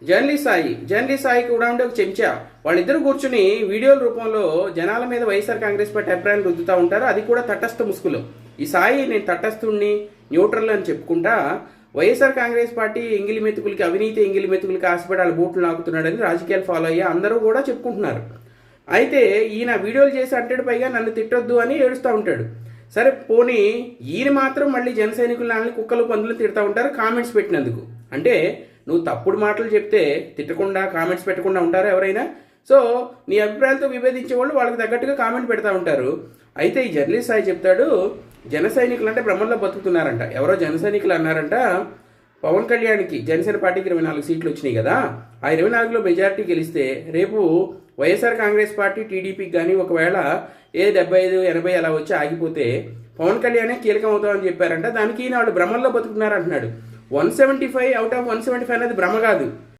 Journalist Sai కూడా ఉండే ఒక చెంచా. వాళ్ళిద్దరు కూర్చుని వీడియోల రూపంలో జనాల మీద వైఎస్ఆర్ కాంగ్రెస్ పార్టీ అభిప్రాయాలు రుద్దుతూ ఉంటారు. అది కూడా తటస్థ ముసుగులో. ఈ సాయి నేను తటస్థుణ్ణి, న్యూట్రల్ అని చెప్పుకుంటా వైఎస్ఆర్ కాంగ్రెస్ పార్టీ ఎంగిలి మెతుకులకి, అవినీతి ఎంగిలి మెతుకులకి ఆశపడి వాళ్ళ బూట్లు నాకుతున్నాడని రాజకీయాలు ఫాలో అయ్యా అందరూ కూడా చెప్పుకుంటున్నారు. అయితే ఈయన వీడియోలు చేసి అంటాడు, పైగా నన్ను తిట్టొద్దు అని ఏడుస్తూ ఉంటాడు. సరే పోనీ ఈయన మాత్రం మళ్ళీ జన సైనికులని కుక్కలు పందులు తిడతా ఉంటారు కామెంట్స్ పెట్టినందుకు. అంటే నువ్వు తప్పుడు మాటలు చెప్తే తిట్టకుండా కామెంట్స్ పెట్టకుండా ఉంటారా ఎవరైనా? సో నీ అభిప్రాయాలతో విభేదించే వాళ్ళు వాళ్ళకి తగ్గట్టుగా కామెంట్ పెడతా ఉంటారు. అయితే ఈ జర్నలిస్ట్ సాయి చెప్తాడు, జన సైనికులు అంటే బ్రహ్మల్లో బతుకుతున్నారంట. ఎవరో జన సైనికులు అన్నారంట, పవన్ కళ్యాణ్కి జనసేన పార్టీకి 24 సీట్లు వచ్చినాయి కదా, ఆ 24లో మెజారిటీ గెలిస్తే రేపు వైఎస్ఆర్ కాంగ్రెస్ పార్టీ టీడీపీకి కానీ ఒకవేళ 75, 80 అలా వచ్చి ఆగిపోతే పవన్ కళ్యాణే కీలకం అవుతామని చెప్పారంట. దానికి వాళ్ళు భ్రమల్లో బతుకుతున్నారంటున్నాడు. 175 అవుట్ ఆఫ్ 175 అనేది భ్రమ కాదు.